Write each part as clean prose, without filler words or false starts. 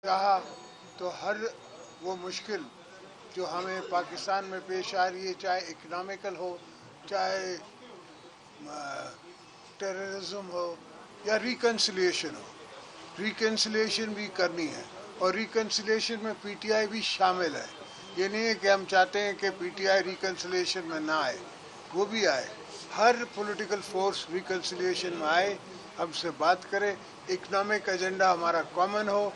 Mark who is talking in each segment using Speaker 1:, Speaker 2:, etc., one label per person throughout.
Speaker 1: کہا تو ہر وہ مشکل جو ہمیں پاکستان میں پیش آ رہی ہے، چاہے اکنامیکل ہو، چاہے ٹیررزم ہو یا ریکنسلیشن ہو، ریکنسلیشن بھی کرنی ہے، اور ریکنسلیشن میں پی ٹی آئی بھی شامل ہے۔ یہ نہیں ہے کہ ہم چاہتے ہیں کہ پی ٹی آئی ریکنسلیشن میں نہ آئے، وہ بھی آئے، ہر پولیٹیکل فورس ریکنسلیشن میں آئے، ہم سے بات کرے، اکنامک ایجنڈا ہمارا کامن ہو،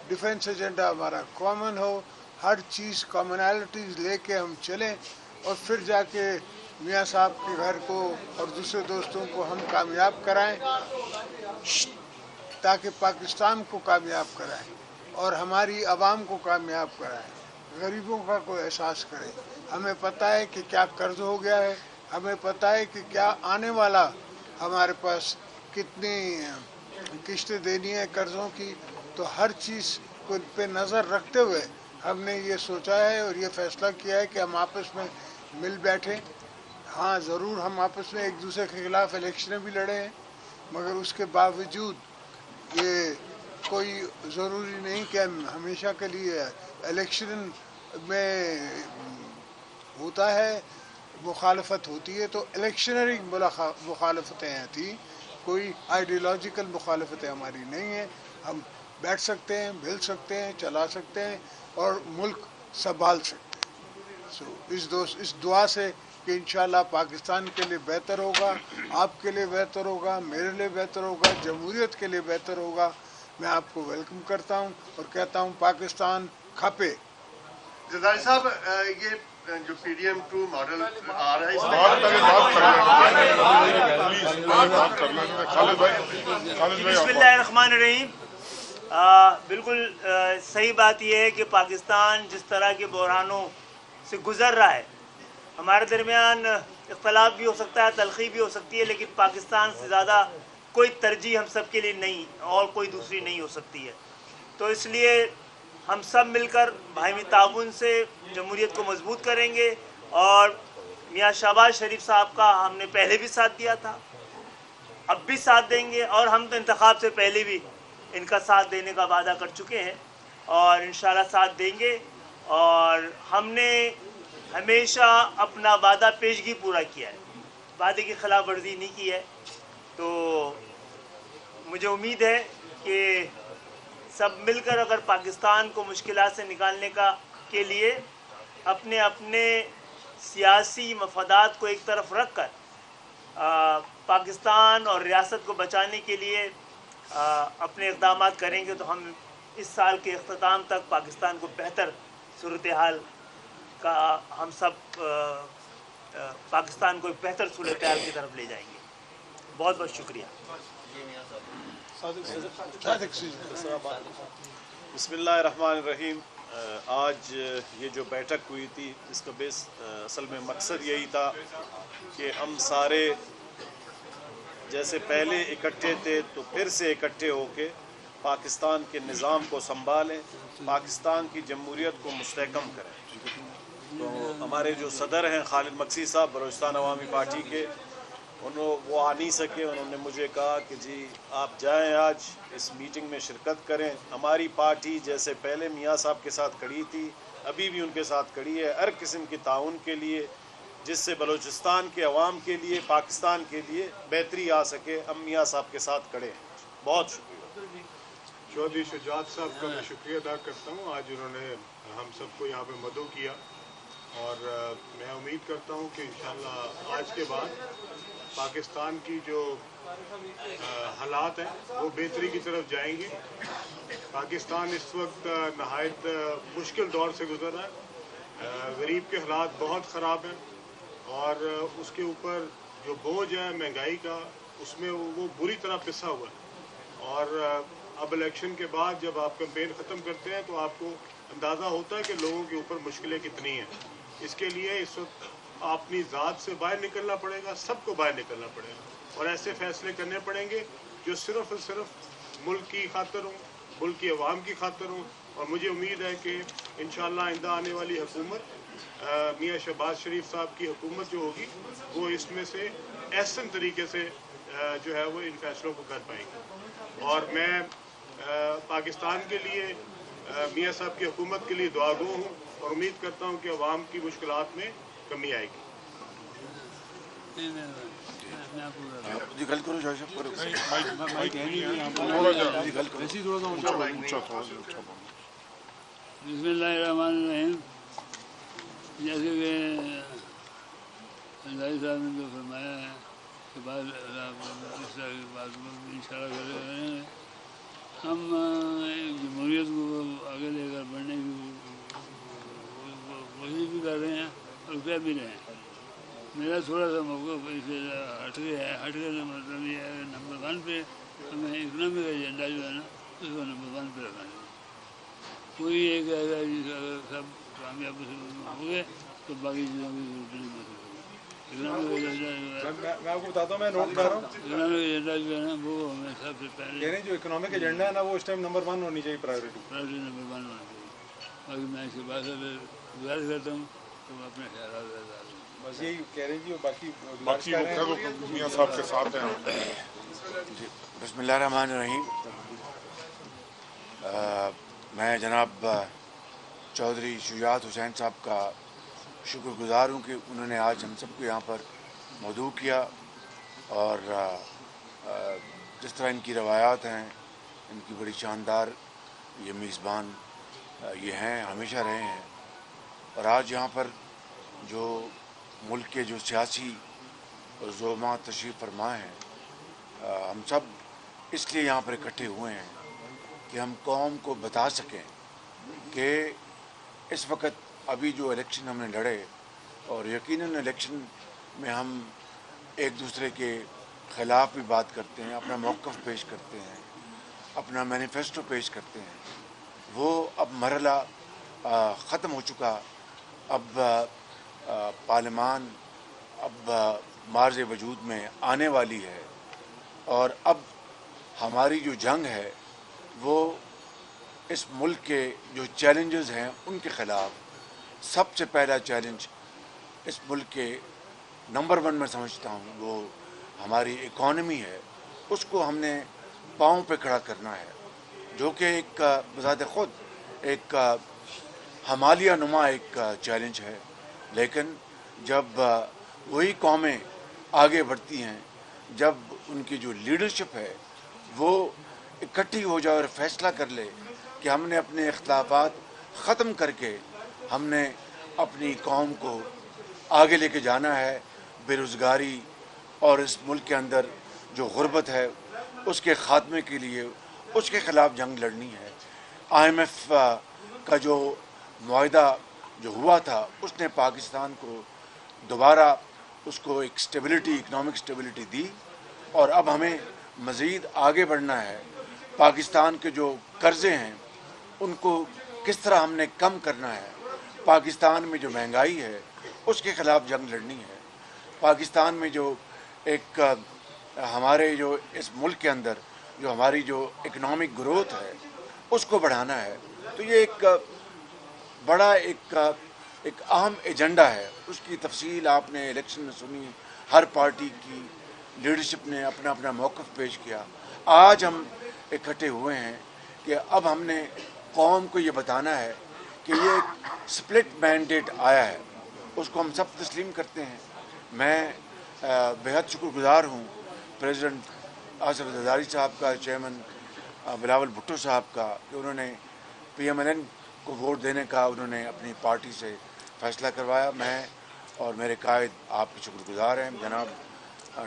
Speaker 1: ڈیفنس ایجنڈا ہمارا کامن ہو، ہر چیز کامنالٹیز لے کے ہم چلیں، اور پھر جا کے میاں صاحب کے گھر کو اور دوسرے دوستوں کو ہم کامیاب کرائیں، تاکہ پاکستان کو کامیاب کرائیں اور ہماری عوام کو کامیاب کرائیں، غریبوں کا کوئی احساس کریں۔ ہمیں پتہ ہے کہ کیا قرض ہو گیا ہے، ہمیں پتہ ہے کہ کیا آنے والا ہمارے پاس کتنی قسطیں دینی ہے قرضوں کی، تو ہر چیز کو پہ نظر رکھتے ہوئے ہم نے یہ سوچا ہے اور یہ فیصلہ کیا ہے کہ ہم آپس میں مل بیٹھیں۔ ہاں ضرور ہم آپس میں ایک دوسرے کے خلاف الیکشنیں بھی لڑے ہیں، مگر اس کے باوجود یہ کوئی ضروری نہیں کہ ہم ہمیشہ کے لیے الیکشن میں ہوتا ہے، مخالفت ہوتی ہے تو الیکشنری مخالفتیں تھیں، کوئی آئیڈیولوجیکل مخالفتیں ہماری نہیں ہیں۔ ہم بیٹھ سکتے ہیں، مل سکتے ہیں، چلا سکتے ہیں اور ملک سنبھال سکتے ہیں۔ اس دعا سے کہ انشاءاللہ پاکستان کے لیے بہتر ہوگا، آپ کے لیے بہتر ہوگا، میرے لیے بہتر ہوگا، جمہوریت کے لیے بہتر ہوگا، میں آپ کو ویلکم کرتا ہوں اور کہتا ہوں پاکستان کھپے۔
Speaker 2: زرداری صاحب، یہ جو پی ڈی ایم 2 ماڈل آ رہا ہے، اس
Speaker 3: بسم اللہ الرحمن الرحیم۔ بالکل صحیح بات یہ ہے کہ پاکستان جس طرح کے بحرانوں سے گزر رہا ہے، ہمارے درمیان اختلاف بھی ہو سکتا ہے، تلخی بھی ہو سکتی ہے، لیکن پاکستان سے زیادہ کوئی ترجیح ہم سب کے لیے نہیں اور کوئی دوسری نہیں ہو سکتی ہے۔ تو اس لیے ہم سب مل کر باہمی تعاون سے جمہوریت کو مضبوط کریں گے، اور میاں شہباز شریف صاحب کا ہم نے پہلے بھی ساتھ دیا تھا، اب بھی ساتھ دیں گے، اور ہم تو انتخاب سے پہلے بھی ان کا ساتھ دینے کا وعدہ کر چکے ہیں اور انشاءاللہ ساتھ دیں گے۔ اور ہم نے ہمیشہ اپنا وعدہ پیشگی پورا کیا ہے، وعدے کی خلاف ورزی نہیں کی ہے۔ تو مجھے امید ہے کہ سب مل کر اگر پاکستان کو مشکلات سے نکالنے کے لیے اپنے اپنے سیاسی مفادات کو ایک طرف رکھ کر پاکستان اور ریاست کو بچانے کے لیے اپنے اقدامات کریں گے، تو ہم اس سال کے اختتام تک پاکستان کو بہتر صورتحال کا ہم سب پاکستان کو ایک بہتر صورتحال کی طرف لے جائیں گے۔ بہت بہت شکریہ۔
Speaker 4: بسم اللہ الرحمن الرحیم۔ آج یہ جو بیٹھک ہوئی تھی، اس کا اصل میں مقصد یہی تھا کہ ہم سارے جیسے پہلے اکٹھے تھے تو پھر سے اکٹھے ہو کے پاکستان کے نظام کو سنبھالیں، پاکستان کی جمہوریت کو مستحکم کریں۔ تو ہمارے جو صدر ہیں خالد مکسی صاحب بلوچستان عوامی پارٹی کے، وہ آ نہیں سکے، انہوں نے مجھے کہا کہ جی آپ جائیں، آج اس میٹنگ میں شرکت کریں۔ ہماری پارٹی جیسے پہلے میاں صاحب کے ساتھ کھڑی تھی، ابھی بھی ان کے ساتھ کھڑی ہے، ہر قسم کی تعاون کے لیے، جس سے بلوچستان کے عوام کے لیے، پاکستان کے لیے بہتری آ سکے، ہم میاں صاحب کے ساتھ کھڑے ہیں۔ بہت شکریہ۔
Speaker 5: چودھری شجاعت صاحب کا میں شکریہ ادا کرتا ہوں، آج انہوں نے ہم سب کو یہاں پہ مدعو کیا، اور میں امید کرتا ہوں کہ انشاءاللہ آج کے بعد پاکستان کی جو حالات ہیں وہ بہتری کی طرف جائیں گے۔ پاکستان اس وقت نہایت مشکل دور سے گزر رہا ہے، غریب کے حالات بہت خراب ہیں، اور اس کے اوپر جو بوجھ ہے مہنگائی کا، اس میں وہ بری طرح پسا ہوا ہے۔ اور اب الیکشن کے بعد جب آپ کیمپین ختم کرتے ہیں تو آپ کو اندازہ ہوتا ہے کہ لوگوں کے اوپر مشکلیں کتنی ہیں۔ اس کے لیے اس وقت اپنی ذات سے باہر نکلنا پڑے گا، سب کو باہر نکلنا پڑے گا، اور ایسے فیصلے کرنے پڑیں گے جو صرف اور صرف ملک کی خاطر ہوں، ملک کی عوام کی خاطر ہوں۔ اور مجھے امید ہے کہ انشاءاللہ آئندہ آنے والی حکومت، میاں شہباز شریف صاحب کی حکومت جو ہوگی، وہ اس میں سے احسن طریقے سے جو ہے وہ ان فیصلوں کو کر پائے گی۔ اور میں پاکستان کے لیے मियाँ साहब की हुकूमत के लिए दुआगो हूँ और उम्मीद करता हूँ कि अवाम की मुश्किलात में कमी आएगी।
Speaker 6: जी गल करो शाह साहब करो
Speaker 7: बिस्मिल्लाहिर्रहमानिर्रहीम। जैसे कि अंदाज़ी साहब ने जो फरमाया है कि बाद इस तरह की बात को इशारा कर रहे हैं, हम जमहूरियत को आगे लेकर बढ़ने की कोशिश भी कर रहे हैं और कर भी रहे हैं। मेरा थोड़ा सा मौक़िफ़ इससे हट गया है। हट गया मतलब ये है नंबर 1 पे हमें इकनॉमिक एजेंडा जो है ना उसको नंबर 1 पे रखना चाहिए। कोई एक अगर सब कामयाब हो गए तो बाकी चीज़ों की जरूरत नहीं महसूस होगी। इकनॉमिक एजेंडा जो है,
Speaker 8: मैं आपको बताता हूँ, मैं नोट कर रहा हूँ।
Speaker 7: इकनॉमिक एजेंडा जो है ना वो हमें सबसे पहले
Speaker 8: कह रहे हैं जो इकोनॉमिक एजेंडा है ना वो इस टाइम नंबर 1 होनी चाहिए प्रायोरिटी।
Speaker 7: प्रायोरिटी नंबर 1 होना चाहिए। बाकी मैं इसके बाद गुजारिश करता हूँ तो अपने ख्याल
Speaker 8: बस यही कह रहे हैं जी। बाकी
Speaker 5: मियाँ साहब के साथ हैं।
Speaker 6: बिस्मिल्लाहिर्रहमानिर्रहीम। मैं जनाब चौधरी शुजात हुसैन साहब का शुक्रगुजार हूँ कि उन्होंने आज हम सबको यहाँ पर मदऊ किया और जिस तरह इनकी रवायात हैं, इनकी बड़ी शानदार ये मेज़बान ये हैं, हमेशा रहे हैं। और आज यहाँ पर जो मुल्क के जो सियासी ज़ोमा तशरीफ़ फरमा हैं, हम सब इसलिए यहाँ पर इकट्ठे हुए हैं कि हम कौम को बता सकें कि इस वक्त अभी जो इलेक्शन हमने लड़े और यकीनन इलेक्शन में हम एक दूसरे के ख़िलाफ़ भी बात करते हैं, अपना मौक़िफ़ पेश करते हैं, अपना मैनिफेस्टो पेश करते हैं, वो अब मरहला ख़त्म हो चुका। अब पार्लिमान अब मार्ज़ वजूद में आने वाली है और अब हमारी जो जंग है वो इस मुल्क के जो चैलेंजेस हैं उनके ख़िलाफ़ सबसे पहला चैलेंज इस मुल्क के नंबर 1 में समझता हूँ वो हमारी इकॉनमी है। उसको हमने पाँव पे खड़ा करना है, जो कि एक बज़ात ख़ुद एक हमालिया नुमा एक चैलेंज है। लेकिन जब वही कौमें आगे बढ़ती हैं, जब उनकी जो लीडरशिप है वो इकट्ठी हो जाए और फ़ैसला कर ले कि हमने अपने इख्तिलाफ़ात ख़त्म करके हमने अपनी कौम को आगे लेके जाना है, बेरोज़गारी और इस मुल्क के अंदर जो गुर्बत है उसके ख़ात्मे के लिए उसके ख़िलाफ़ जंग लड़नी है। IMF का जो मुआहिदा जो हुआ था उसने पाकिस्तान को दोबारा उसको एक स्टेबिलिटी, इकनॉमिक स्टेबिलिटी दी और अब हमें मज़ीद आगे बढ़ना है। पाकिस्तान के जो कर्ज़े हैं उनको किस तरह हमने कम करना है, पाकिस्तान में जो महंगाई है उसके ख़िलाफ़ जंग लड़नी है, पाकिस्तान में जो एक हमारे जो इस मुल्क के अंदर जो हमारी जो इकनॉमिक ग्रोथ है उसको बढ़ाना है। तो ये एक बड़ा एक अहम एजेंडा है। उसकी तफसील आपने इलेक्शन में सुनी, हर पार्टी की लीडरशिप ने अपना अपना मौक़िफ़ पेश किया। आज हम इकट्ठे हुए हैं कि अब हमने कौम को ये बताना है कि ये एक स्प्लिट मैंडेट आया है, उसको हम सब तस्लीम करते हैं। मैं बेहद शुक्रगुजार हूँ प्रेसिडेंट आसिफ ज़रदारी साहब का, चेयरमैन बिलावल भुट्टो साहब का, कि उन्होंने PMLN को वोट देने का उन्होंने अपनी पार्टी से फ़ैसला करवाया। मैं और मेरे कायद आपके शुक्रगुजार हैं। जनाब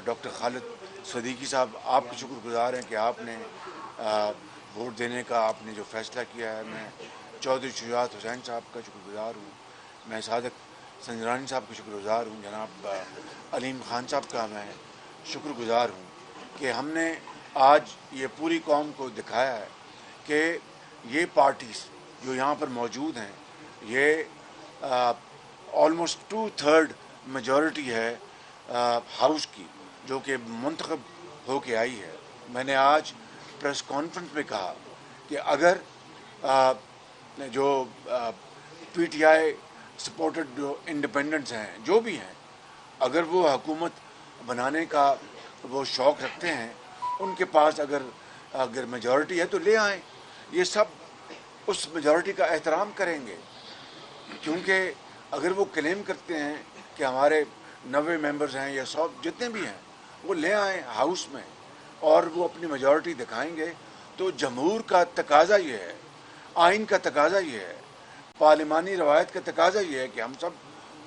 Speaker 6: डॉक्टर खालिद सदीकी साहब आपके शुक्रगुजार हैं कि आपने वोट देने का आपने जो फ़ैसला किया है। मैं चौधरी शुजात हुसैन साहब का शुक्रगुजार हूँ। मैं सादक संजरानी साहब का शुक्रगुजार हूँ। जनाब अलीम खान साहब का मैं शुक्रगुजार हूँ कि हमने आज ये पूरी कौम को दिखाया है कि ये पार्टीज़ जो यहाँ पर मौजूद हैं ये ऑलमोस्ट 2/3 मेजॉरिटी है हाउस की जो कि मुंतखब हो के आई है। मैंने आज प्रेस कॉन्फ्रेंस में कहा कि अगर जो PTI सपोर्टेड जो इंडिपेंडेंट्स हैं, जो भी हैं, अगर वो हुकूमत बनाने का वो शौक़ रखते हैं, उनके पास अगर मेजॉरिटी है तो ले आएँ। ये सब उस मेजॉरिटी का एहतराम करेंगे, क्योंकि अगर वो क्लेम करते हैं कि हमारे 90 मेंबर्स हैं या 100 जितने भी हैं वो ले आए हाउस में और वो अपनी मेजॉरिटी दिखाएंगे, तो जमहूर का तकाजा ये है, आइन का तकाजा ये है, पार्लिमानी रवायत का तकाजा ये है कि हम सब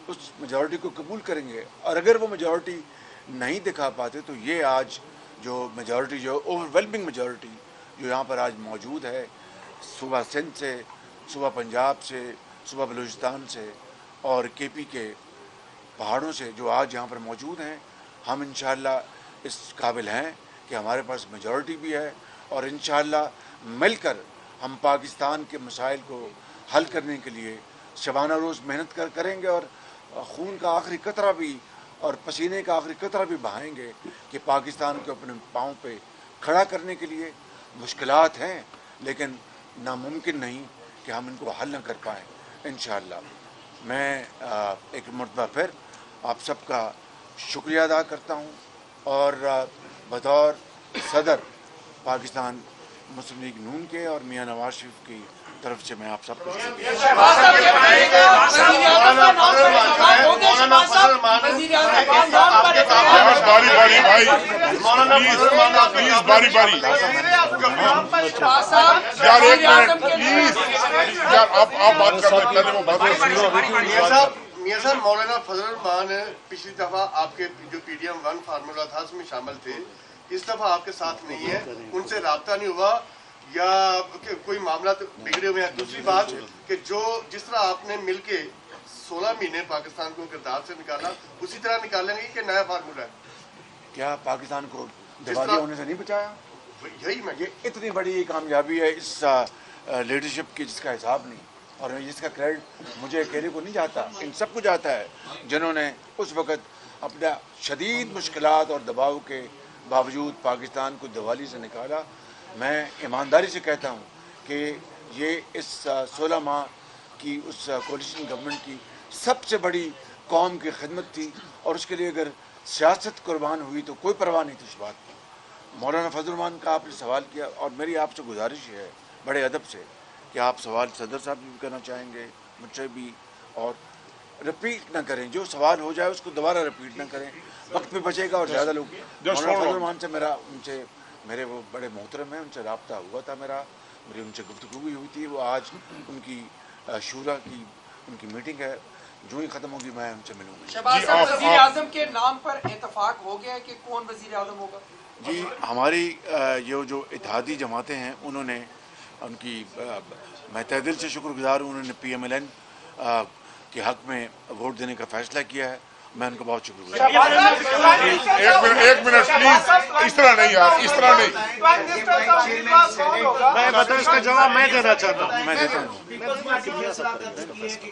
Speaker 6: उस मेजॉरिटी को कबूल करेंगे। और अगर वो मेजॉरिटी नहीं दिखा पाते तो ये आज जो मेजॉरिटी, जो ओवरवेलमिंग मेजॉरिटी जो यहाँ पर आज मौजूद है, सुबह सिंध से, सुबह पंजाब से, सुबह बलूचिस्तान से और केपी के पहाड़ों से जो आज यहाँ पर मौजूद हैं, हम इंशाअल्लाह इस काबिल हैं कि हमारे पास मेजॉरिटी भी है और इंशाअल्लाह मिलकर हम पाकिस्तान के मसाइल को हल करने के लिए शबाना रोज़ मेहनत करेंगे और खून का आखिरी कतरा भी और पसीने का आखिरी कतरा भी बहाएंगे कि पाकिस्तान को अपने पाँव पे खड़ा करने के लिए। मुश्किलात हैं लेकिन नामुमकिन नहीं कि हम इनको हल न कर पाएँ इंशाअल्लाह। मैं एक मरतबा फिर आप सबका शुक्रिया अदा करता हूँ और बतौर सदर पाकिस्तान मुस्लिम लीग नून के और मियां नवाज शरीफ की तरफ से मैं आप सबको
Speaker 2: मियां साहब, मौलाना फजल रहमान पिछली दफा आपके जो PDM 1 फार्मूला था उसमें शामिल थे, इस दफा आपके साथ नहीं है, उनसे राब्ता नहीं हुआ या कोई मामला तो बिगड़े हुए हैं? दूसरी बात कि जो जिस तरह आपने मिलके 16 महीने पाकिस्तान को किरदार से निकाला, उसी तरह निकालेंगे कि नया फार्मूला है?
Speaker 6: क्या पाकिस्तान को दिवालिया होने से नहीं बचाया?
Speaker 2: यही मैं,
Speaker 6: ये इतनी बड़ी कामयाबी है इस लीडरशिप की जिसका हिसाब नहीं, और जिसका क्रेडिट मुझे अकेले को नहीं जाता, इन सबको जाता है जिन्होंने उस वक़्त अपना शदीद मुश्किलात और दबाव के बावजूद पाकिस्तान को दिवाली से निकाला। मैं ईमानदारी से कहता हूँ कि ये इस 16 माह की उस कोalition गवर्नमेंट की सबसे बड़ी कौम की खिदमत थी और उसके लिए अगर सियासत कुर्बान हुई तो कोई परवाह नहीं थी उस बात की। मौलाना फजल रहमान का आपने सवाल किया और मेरी आपसे गुजारिश है बड़े अदब से कि आप सवाल सदर साहब भी करना चाहेंगे, मुझसे भी, और रिपीट ना करें, जो सवाल हो जाए उसको दोबारा रिपीट ना करें, वक्त भी बचेगा और ज़्यादा लोग। मौलाना फजल रहमान से मेरे वो बड़े मोहतरम हैं, उनसे रब्ता हुआ था, मेरी उनसे गुफ्तगू भी हुई थी। वो आज उनकी शूरा की उनकी मीटिंग है, जो ही ख़त्म होगी मैं उनसे मिलूंगा।
Speaker 9: शहबाज साहब, वज़ीर आज़म के नाम पर इत्तेफाक हो गया है कि कौन वज़ीर आज़म होगा?
Speaker 6: जी, हमारी ये जो इत्तेहादी जमातें हैं उन्होंने उनकी मैं तहे दिल से शुक्रगुजार हूँ, उन्होंने PMLN के हक़ में वोट देने का फ़ैसला किया है, मैं उनको बहुत शुक्रगुजार।
Speaker 5: एक मिनट प्लीज, इस तरह नहीं यार, इस तरह नहीं।
Speaker 4: मैं बता इसका जवाब मैं देना चाहता हूँ, मैं देता हूँ।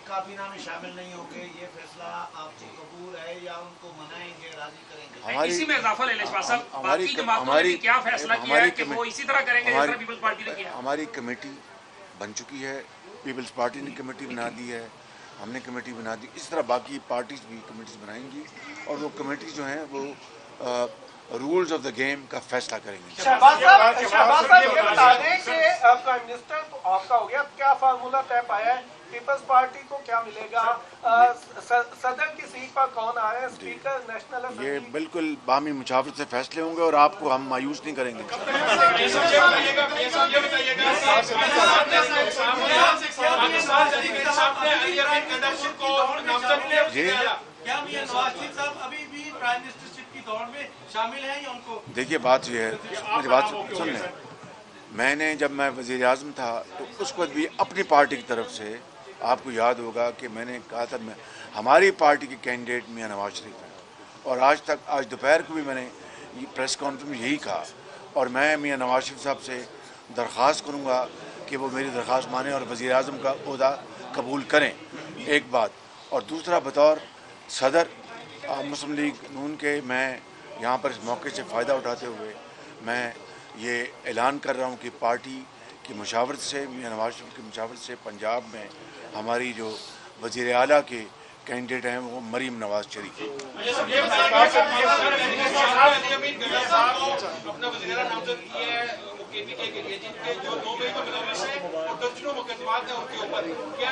Speaker 10: काबीना में शामिल नहीं होंगे, ये फैसला आपको कबूल है या उनको मनाएंगे, राजी करेंगे?
Speaker 11: इसी में इजाफा ले लें साहब, बाकी जमातों ने क्या फैसला किया है कि वो इसी तरह करेंगे जैसा पीपल्स पार्टी ने किया?
Speaker 6: हमारी कमेटी बन चुकी है, पीपल्स पार्टी ने कमेटी बना दी है, हमने कमेटी बना दी, इस तरह बाकी पार्टीज भी कमेटीज बनाएंगी और वो कमेटी जो हैं वो रूल्स ऑफ द गेम का फैसला करेंगे।
Speaker 9: शहबाज साहब ये बता दें कि प्राइम मिनिस्टर तो आपका हो गया, क्या फार्मूला तय पाया है? पीपल्स पार्टी को क्या मिलेगा? सदर की सीट पर कौन आ रहा है? Speaker national assembly?
Speaker 6: ये बिल्कुल बामी मुशावरत से फैसले होंगे और आपको हम मायूस नहीं करेंगे। देखिए बात ये है, मेरी बात सुन लें, मैंने जब मैं वज़ीर आज़म था तो उस वक्त भी अपनी पार्टी की तरफ से, आपको याद होगा कि मैंने कहा था मैं हमारी पार्टी के कैंडिडेट मियां नवाज शरीफ हैं और आज दोपहर को भी मैंने प्रेस कॉन्फ्रेंस में यही कहा और मैं मियां नवाज शरीफ साहब से दरख्वास्त करूँगा कि वो मेरी दरख्वास्त माने और वज़ीर आज़म का ओहदा कबूल करें, एक बात। और दूसरा, बतौर सदर मुस्लिम लीग नून के मैं यहाँ पर इस मौके से फ़ायदा उठाते हुए मैं ये ऐलान कर रहा हूँ कि पार्टी की मुशावरत से, मियां नवाज शरीफ की मुशावरत से पंजाब में हमारी जो वज़ीर आला के कैंडिडेट हैं वो मरीम नवाज शरीफ।
Speaker 11: अपना KPK के लिए, जिनके जो 2 मई को मुलविस है और दर्जनों मुकदमात हैं उनके ऊपर, क्या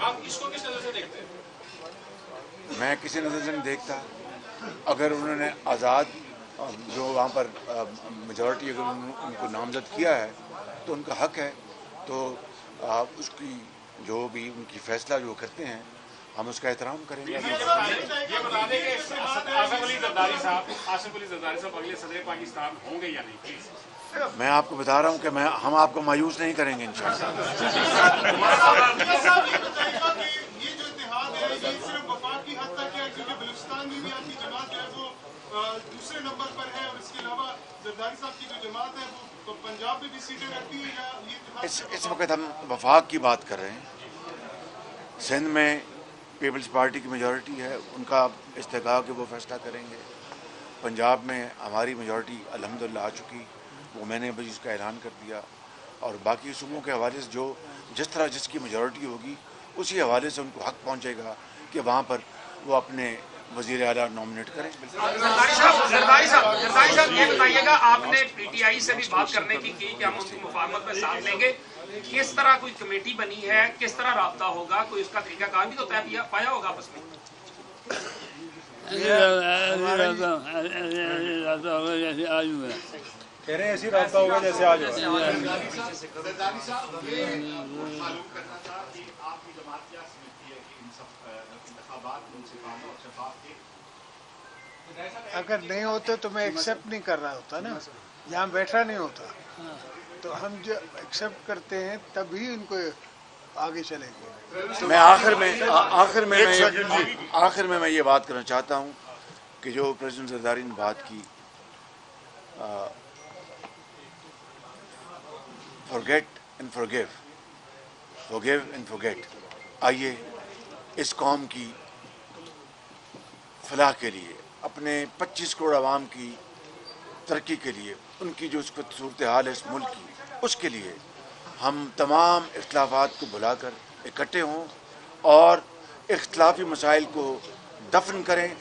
Speaker 11: आप इसको किस नजर से देखते हैं?
Speaker 6: मैं किसी नज़र से नहीं देखता। अगर उन्होंने आज़ाद जो वहाँ पर मेजॉरिटी अगर उनको नामजद किया है तो उनका हक है, तो उसकी जो भी उनकी फैसला जो करते हैं हम उसका एहतराम करेंगे।
Speaker 11: ये बता दें कि आसिफ अली जरदारी साहब अगले सदर पाकिस्तान होंगे या नहीं, प्लीज।
Speaker 6: मैं आपको बता रहा हूँ कि हम आपको मायूस नहीं करेंगे इंशाअल्लाह।
Speaker 5: ये जो इत्तेहाद है ये सिर्फ वफाक की हद तक है, क्योंकि बलूचिस्तान में भी आपकी जमात जो है वो दूसरे नंबर पर है, और इसके अलावा जरदारी साहब की जो जमात है वो पंजाब में भी सीटें रखती है, या ये
Speaker 6: इस वक्त हम वफाक की बात कर रहे हैं। सिंध में पीपल्स पार्टी की मेजॉरिटी है, उनका इस्तेकाक है, वो फैसला करेंगे। पंजाब में हमारी मेजॉरिटी अल्हम्दुलिल्लाह आ चुकी, वो मैंने अभी इसका ऐलान कर दिया, और बाकी सूबों के हवाले से जो जिस तरह जिसकी मेजॉरिटी होगी उसी हवाले से उनको हक पहुंचेगा कि वहाँ पर वो अपने वज़ीर आला नॉमिनेट करें।
Speaker 11: जरदारी साहब ये बताइएगा, आपने PTI से भी बात करने की कि हम उनकी मुफाहमत में साथ लेंगे, किस तरह कोई कमेटी बनी है, किस तरह राब्ता होगा, कोई उसका तरीकाकार भी तो तय पाया होगा आपस में?
Speaker 8: कह रहे हैं ऐसी रास्ता होगा जैसे आज हुआ।
Speaker 10: जरदारी साहब ये मालूम करना था कि आपकी जमात क्या समझती है कि इन सब इंतखाबात मुंसिफाना और शफाफ के
Speaker 1: अगर नहीं होते तो मैं एक्सेप्ट नहीं कर रहा होता ना, यहाँ बैठा नहीं होता। तो हम जो एक्सेप्ट करते हैं तभी इनको आगे चलेंगे।
Speaker 6: मैं आखिर में मैं ये बात करना चाहता हूँ कि जो प्रेसिडेंट जरदारी ने बात की, forget and forgive, forgive and forget. आइए इस कौम की फलाह के लिए, अपने 25 करोड़ आवाम की तरक्की के लिए, उनकी जो सूरत हाल है इस मुल्क की, उसके लिए हम तमाम इख्तिलाफात को भुलाकर इकट्ठे हों और इख्तिलाफी मसाइल को दफन करें,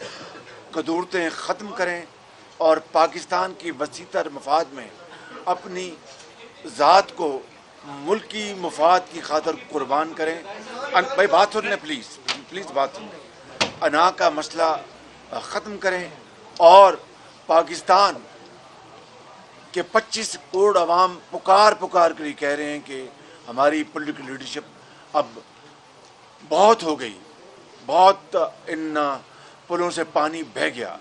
Speaker 6: कदूरतें ख़त्म करें और पाकिस्तान की वसीतर मफाद में अपनी ज़ात को मुल्की मफाद की खातर कुर्बान करें। भाई बात सुन लें, प्लीज़ बात सुन लें। अना का मसला ख़त्म करें और पाकिस्तान के 25 करोड़ अवाम पुकार कर ही कह रहे हैं कि हमारी पॉलिटिकल लीडरशिप अब बहुत हो गई, बहुत इन पुलों से पानी बह गया,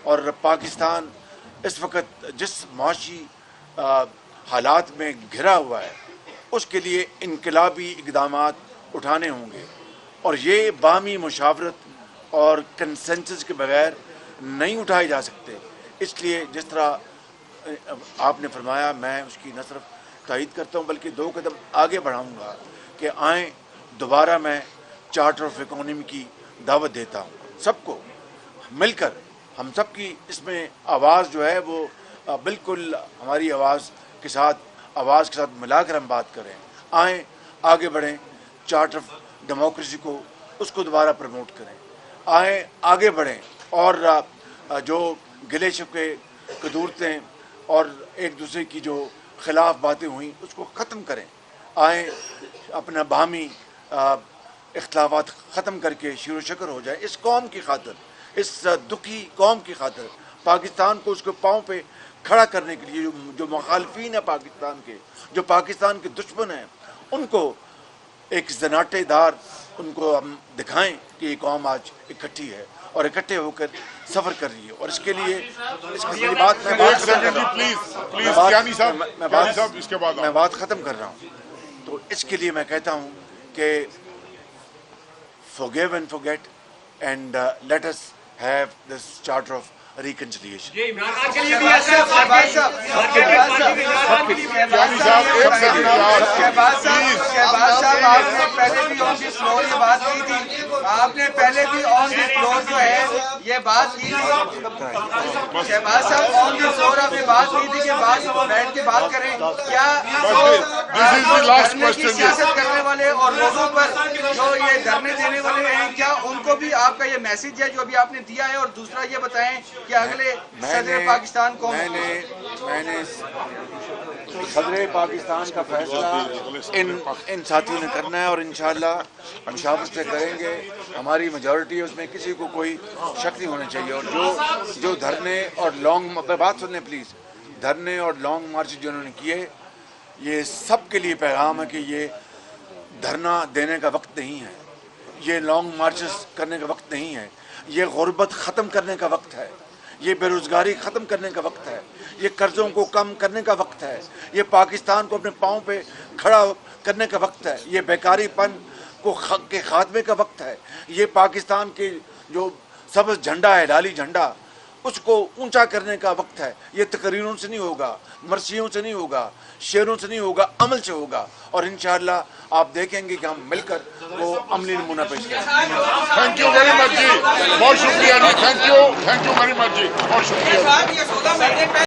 Speaker 6: और पाकिस्तान इस वक्त जिस माशी हालात में घिरा हुआ है उसके लिए इनकलाबी इक़दामात उठाने होंगे, और ये बाहमी मुशावरत और कंसेंसस के बगैर नहीं उठाए जा सकते। इसलिए जिस तरह आपने फरमाया, मैं उसकी न सिर्फ तायीद करता हूँ बल्कि 2 कदम आगे बढ़ाऊँगा कि आएँ दोबारा मैं चार्टर ऑफ इकोनॉमी की दावत देता हूँ। सबको मिलकर हम सब की इसमें आवाज़ जो है वो बिल्कुल हमारी आवाज़ के साथ मिलाकर हम बात करें। आएँ आगे बढ़ें, चार्टर ऑफ डेमोक्रेसी को उसको दोबारा प्रमोट करें। आएँ आगे बढ़ें और जो गिले शिकवे कदूरतें और एक दूसरे की जो खिलाफ बातें हुई उसको ख़त्म करें। आएँ अपना बाहमी इख्तिलाफात ख़त्म करके शुरू शकर हो जाए इस कौम की खातिर, इस दुखी कौम की खातिर, पाकिस्तान को उसके पाँव पे खड़ा करने के लिए जो मुखालफीन है पाकिस्तान के, जो पाकिस्तान के दुश्मन हैं, उनको एक जनाटेदार उनको हम दिखाएं कि ये कौम आज इकट्ठी है और इकट्ठे होकर सफ़र कर रही है। और इसके लिए मैं बात ख़त्म कर रहा हूँ। तो इसके लिए मैं कहता हूँ कि forgive and forget and let us have this charter of reconciliation.
Speaker 12: आपने पहले भी ऑन द फ्लोर जो है ये बात की थी, शहबाज साहब ऑन द फ्लोर आपने बात की थी कि बात बैठ के बात करें। क्या सियासत करने वाले और लोगों पर जो ये धरने देने वाले हैं, क्या उनको भी आपका ये मैसेज है जो अभी आपने दिया है? और दूसरा ये बताएं कि अगले सदर पाकिस्तान को
Speaker 6: सदर पाकिस्तान का फैसला इन साथियों ने करना है और इंशाअल्लाह हम शाबाश से करेंगे। हमारी मेजॉरिटी है, उसमें किसी को कोई शक नहीं होना चाहिए। और जो धरने और लॉन्ग, बात सुनने प्लीज़, धरने और लॉन्ग मार्च जो उन्होंने किए, ये सब के लिए पैगाम है कि ये धरना देने का वक्त नहीं है, ये लॉन्ग मार्चेस करने का वक्त नहीं है, ये गुर्बत ख़त्म करने का वक्त है, ये बेरोज़गारी ख़त्म करने का वक्त है, ये कर्ज़ों को कम करने का वक्त है, ये पाकिस्तान को अपने पाँव पे खड़ा करने का वक्त है, ये बेकारीपन के खात्मे का वक्त है, ये पाकिस्तान के जो सब्ज़ झंडा है, लाली झंडा, उसको ऊंचा करने का वक्त है। ये तकरीरों से नहीं होगा, मर्सियों से नहीं होगा, शेरों से नहीं होगा, अमल से होगा। और इंशाअल्लाह आप देखेंगे कि हम मिलकर वो अमली नमूना पेश करेंगे।
Speaker 13: थैंक यू वेरी मच जी, बहुत शुक्रिया जी, थैंक यू वेरी मच जी, बहुत शुक्रिया।